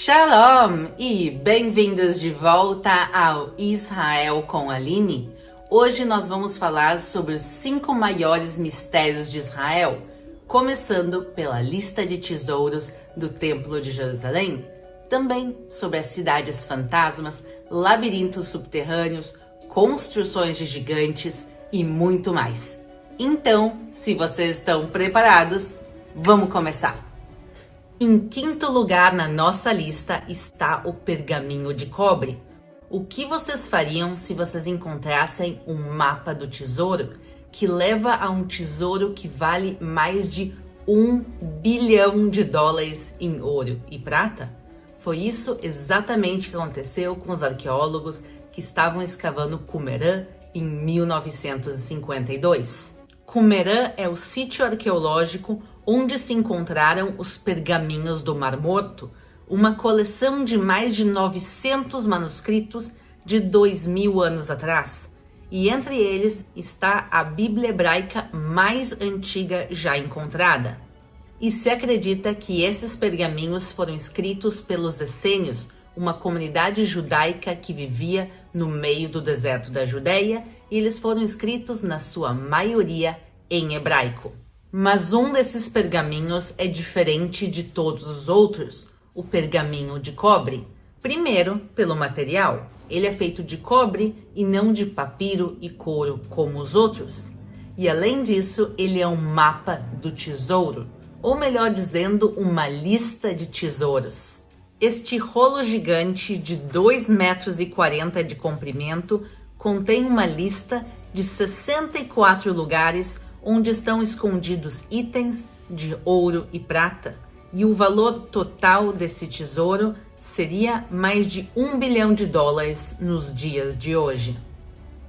Shalom e bem-vindos de volta ao Israel com Aline. Hoje nós vamos falar sobre os 5 maiores mistérios de Israel, começando pela lista de tesouros do Templo de Jerusalém, também sobre as cidades fantasmas, labirintos subterrâneos, construções de gigantes e muito mais. Então, se vocês estão preparados, vamos começar! Em quinto lugar na nossa lista está o pergaminho de cobre. O que vocês fariam se vocês encontrassem um mapa do tesouro que leva a um tesouro que vale mais de $1 bilhão em ouro e prata? Foi isso exatamente que aconteceu com os arqueólogos que estavam escavando Qumran em 1952. Qumran é o sítio arqueológico onde se encontraram os pergaminhos do Mar Morto, uma coleção de mais de 900 manuscritos de 2000 anos atrás. E entre eles está a Bíblia hebraica mais antiga já encontrada. E se acredita que esses pergaminhos foram escritos pelos essênios, uma comunidade judaica que vivia no meio do deserto da Judéia, e eles foram escritos na sua maioria em hebraico. Mas um desses pergaminhos é diferente de todos os outros, o pergaminho de cobre. Primeiro, pelo material. Ele é feito de cobre e não de papiro e couro como os outros. E além disso, ele é um mapa do tesouro, ou melhor dizendo, uma lista de tesouros. Este rolo gigante de 2,40 metros de comprimento contém uma lista de 64 lugares onde estão escondidos itens de ouro e prata, e o valor total desse tesouro seria mais de $1 bilhão nos dias de hoje.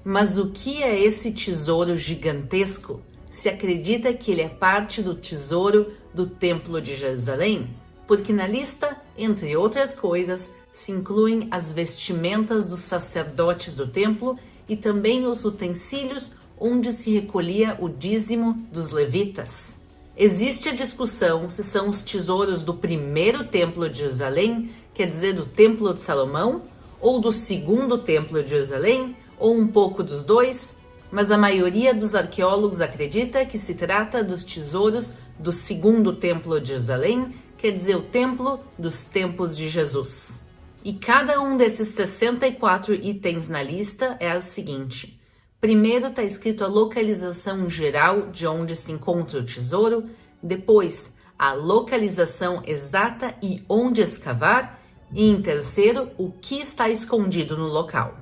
Mas o que é esse tesouro gigantesco? Se acredita que ele é parte do tesouro do Templo de Jerusalém? Porque na lista, entre outras coisas, se incluem as vestimentas dos sacerdotes do templo e também os utensílios onde se recolhia o dízimo dos levitas. Existe a discussão se são os tesouros do primeiro templo de Jerusalém, quer dizer, do templo de Salomão, ou do segundo templo de Jerusalém, ou um pouco dos dois, mas a maioria dos arqueólogos acredita que se trata dos tesouros do segundo templo de Jerusalém, quer dizer, o templo dos tempos de Jesus. E cada um desses 64 itens na lista é o seguinte. Primeiro está escrito a localização geral de onde se encontra o tesouro, depois a localização exata e onde escavar, e em terceiro, o que está escondido no local.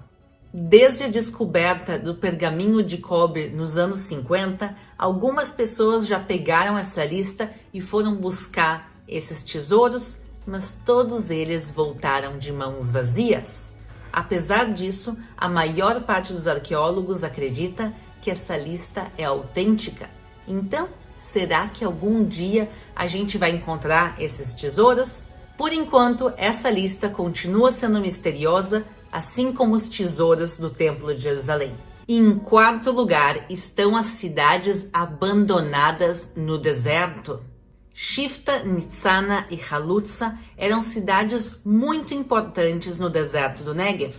Desde a descoberta do pergaminho de cobre nos anos 50, algumas pessoas já pegaram essa lista e foram buscar esses tesouros, mas todos eles voltaram de mãos vazias. Apesar disso, a maior parte dos arqueólogos acredita que essa lista é autêntica. Então, será que algum dia a gente vai encontrar esses tesouros? Por enquanto, essa lista continua sendo misteriosa, assim como os tesouros do Templo de Jerusalém. Em quarto lugar estão as cidades abandonadas no deserto. Shifta, Nitzana e Halutza eram cidades muito importantes no deserto do Negev.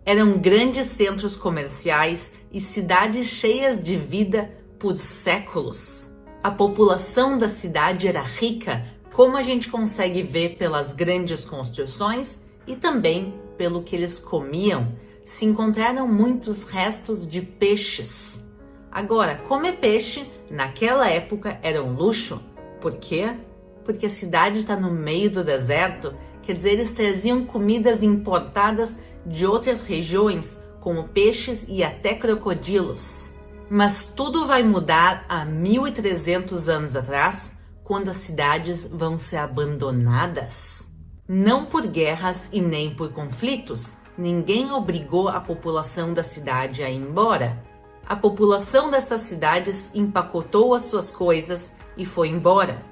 Eram grandes centros comerciais e cidades cheias de vida por séculos. A população da cidade era rica, como a gente consegue ver pelas grandes construções e também pelo que eles comiam. Se encontraram muitos restos de peixes. Agora, comer peixe naquela época era um luxo. Por quê? Porque a cidade está no meio do deserto, quer dizer, eles traziam comidas importadas de outras regiões, como peixes e até crocodilos. Mas tudo vai mudar há 1.300 anos atrás, quando as cidades vão ser abandonadas. Não por guerras e nem por conflitos, ninguém obrigou a população da cidade a ir embora. A população dessas cidades empacotou as suas coisas e foi embora.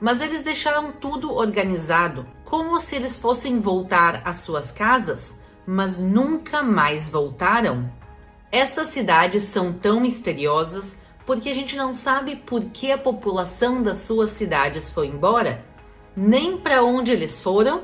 Mas eles deixaram tudo organizado, como se eles fossem voltar às suas casas, mas nunca mais voltaram. Essas cidades são tão misteriosas porque a gente não sabe por que a população das suas cidades foi embora, nem para onde eles foram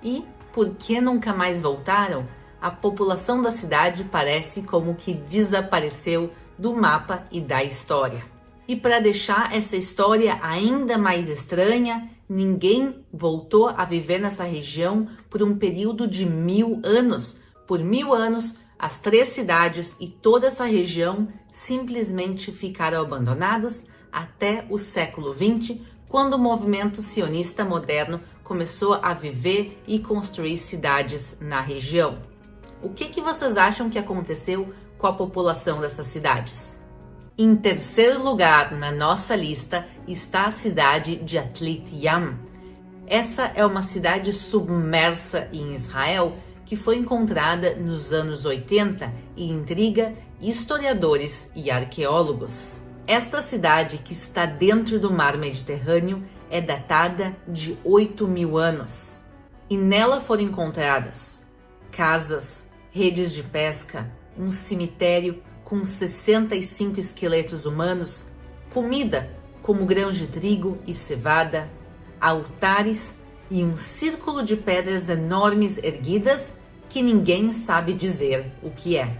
E, por que nunca mais voltaram? A população da cidade parece como que desapareceu do mapa e da história. E para deixar essa história ainda mais estranha, ninguém voltou a viver nessa região por um período de 1000 anos. Por 1000 anos, as 3 cidades e toda essa região simplesmente ficaram abandonados até o século XX, quando o movimento sionista moderno começou a viver e construir cidades na região. O que vocês acham que aconteceu com a população dessas cidades? Em terceiro lugar na nossa lista está a cidade de Atlit Yam. Essa é uma cidade submersa em Israel que foi encontrada nos anos 80 e intriga historiadores e arqueólogos. Esta cidade, que está dentro do mar Mediterrâneo, é datada de 8.000 anos. E nela foram encontradas casas, redes de pesca, um cemitério com 65 esqueletos humanos, comida como grãos de trigo e cevada, altares e um círculo de pedras enormes erguidas que ninguém sabe dizer o que é.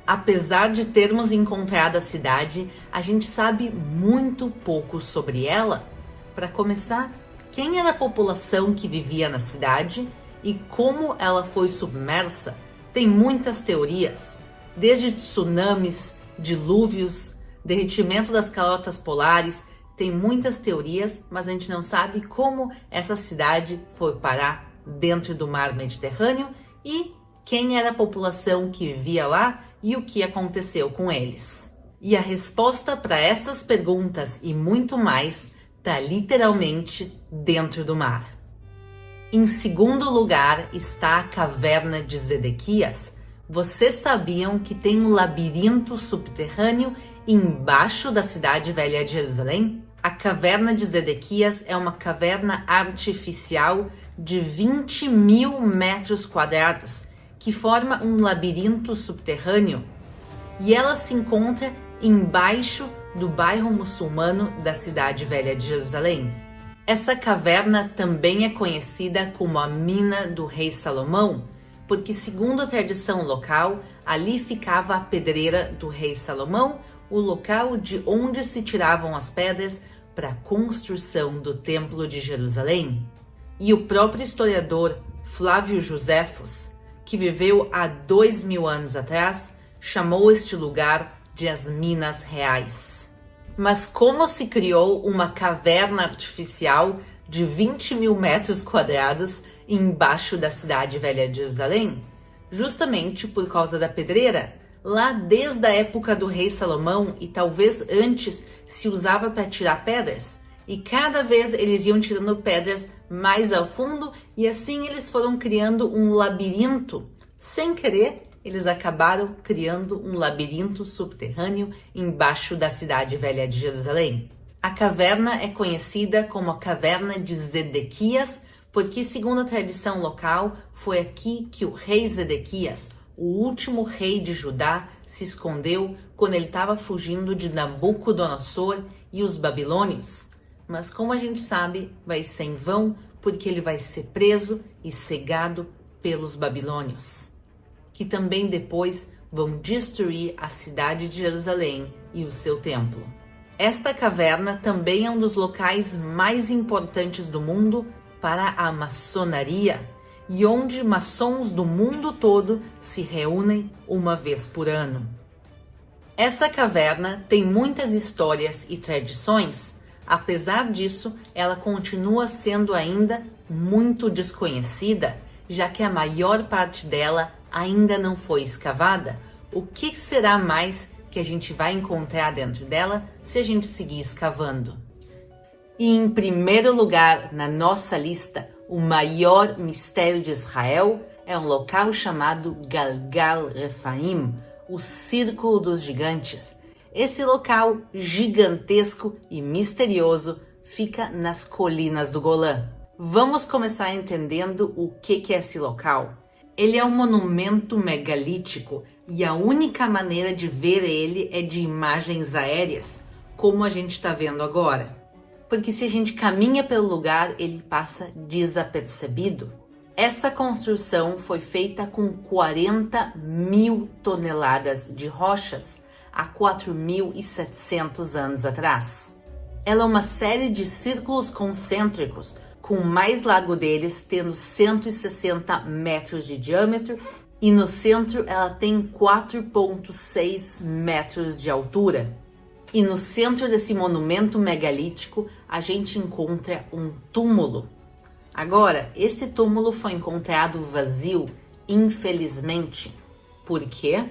Apesar de termos encontrado a cidade, a gente sabe muito pouco sobre ela. Para começar, quem era a população que vivia na cidade e como ela foi submersa? Tem muitas teorias, desde tsunamis, dilúvios, derretimento das calotas polares. Tem muitas teorias, mas a gente não sabe como essa cidade foi parar dentro do mar Mediterrâneo e quem era a população que vivia lá e o que aconteceu com eles. E a resposta para essas perguntas e muito mais está literalmente dentro do mar. Em segundo lugar está a Caverna de Zedequias. Vocês sabiam que tem um labirinto subterrâneo embaixo da cidade velha de Jerusalém? A Caverna de Zedequias é uma caverna artificial de 20.000 metros quadrados, que forma um labirinto subterrâneo, e ela se encontra embaixo do bairro muçulmano da cidade velha de Jerusalém. Essa caverna também é conhecida como a Mina do Rei Salomão, porque, segundo a tradição local, ali ficava a pedreira do Rei Salomão, o local de onde se tiravam as pedras para a construção do Templo de Jerusalém. E o próprio historiador Flávio Joséfos, que viveu há 2.000 anos atrás, chamou este lugar de as Minas Reais. Mas como se criou uma caverna artificial de 20.000 metros quadrados embaixo da cidade velha de Jerusalém? Justamente por causa da pedreira. Lá desde a época do rei Salomão e talvez antes se usava para tirar pedras. E cada vez eles iam tirando pedras mais ao fundo e assim eles foram criando um labirinto. Sem querer, eles acabaram criando um labirinto subterrâneo embaixo da cidade velha de Jerusalém. A caverna é conhecida como a Caverna de Zedequias, porque, segundo a tradição local, foi aqui que o rei Zedequias, o último rei de Judá, se escondeu quando ele estava fugindo de Nabucodonosor e os babilônios. Mas, como a gente sabe, vai ser em vão, porque ele vai ser preso e cegado pelos babilônios, que também depois vão destruir a cidade de Jerusalém e o seu templo. Esta caverna também é um dos locais mais importantes do mundo para a maçonaria e onde maçons do mundo todo se reúnem uma vez por ano. Essa caverna tem muitas histórias e tradições. Apesar disso, ela continua sendo ainda muito desconhecida, já que a maior parte dela ainda não foi escavada. O que será mais que a gente vai encontrar dentro dela se a gente seguir escavando? E em primeiro lugar na nossa lista, o maior mistério de Israel é um local chamado Galgal Refaim, o Círculo dos Gigantes. Esse local gigantesco e misterioso fica nas colinas do Golã. Vamos começar entendendo o que é esse local. Ele é um monumento megalítico e a única maneira de ver ele é de imagens aéreas, como a gente está vendo agora. Porque se a gente caminha pelo lugar, ele passa desapercebido. Essa construção foi feita com 40.000 toneladas de rochas há 4.700 anos atrás. Ela é uma série de círculos concêntricos, com o mais largo deles tendo 160 metros de diâmetro e no centro ela tem 4,6 metros de altura. E no centro desse monumento megalítico a gente encontra um túmulo. Agora, esse túmulo foi encontrado vazio, infelizmente. Por quê?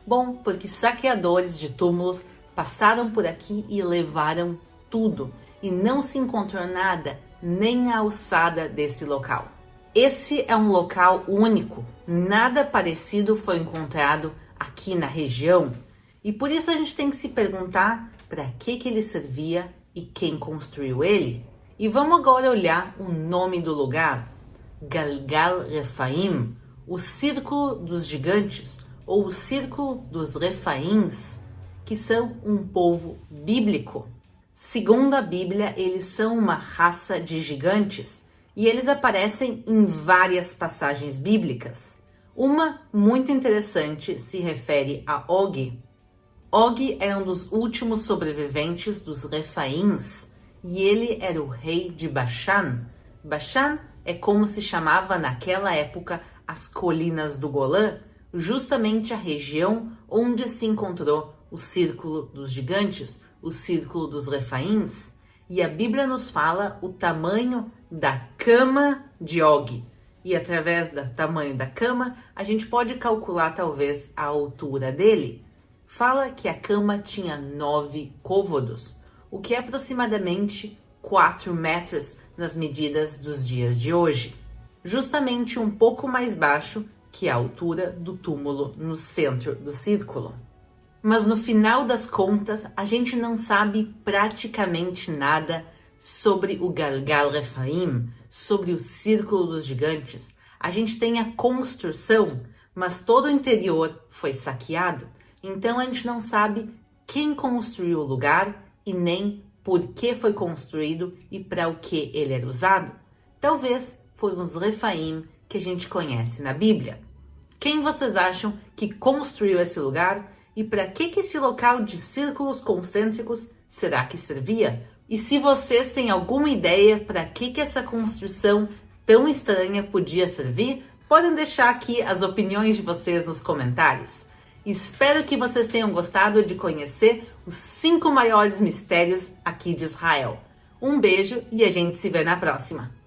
Bom, porque saqueadores de túmulos passaram por aqui e levaram tudo, e não se encontrou nada, nem a alçada desse local. Esse é um local único, nada parecido foi encontrado aqui na região, e por isso a gente tem que se perguntar para que ele servia e quem construiu ele. E vamos agora olhar o nome do lugar, Galgal Refaim, o Círculo dos Gigantes, ou o Círculo dos Refaíns, que são um povo bíblico. Segundo a Bíblia, eles são uma raça de gigantes e eles aparecem em várias passagens bíblicas. Uma muito interessante se refere a Og. Og era um dos últimos sobreviventes dos Refaíns e ele era o rei de Bashan. Bashan é como se chamava naquela época as colinas do Golã, justamente a região onde se encontrou o Círculo dos Gigantes, o Círculo dos Refaíns, e a Bíblia nos fala o tamanho da cama de Og. E através do tamanho da cama, a gente pode calcular talvez a altura dele. Fala que a cama tinha 9 côvados, o que é aproximadamente 4 metros nas medidas dos dias de hoje. Justamente um pouco mais baixo que a altura do túmulo no centro do círculo. Mas no final das contas, a gente não sabe praticamente nada sobre o Galgal Refaim, sobre o Círculo dos Gigantes. A gente tem a construção, mas todo o interior foi saqueado. Então a gente não sabe quem construiu o lugar e nem por que foi construído e para o que ele era usado. Talvez foram os Refaim que a gente conhece na Bíblia. Quem vocês acham que construiu esse lugar? E para que esse local de círculos concêntricos será que servia? E se vocês têm alguma ideia para que essa construção tão estranha podia servir, podem deixar aqui as opiniões de vocês nos comentários. Espero que vocês tenham gostado de conhecer os 5 maiores mistérios aqui de Israel. Um beijo e a gente se vê na próxima!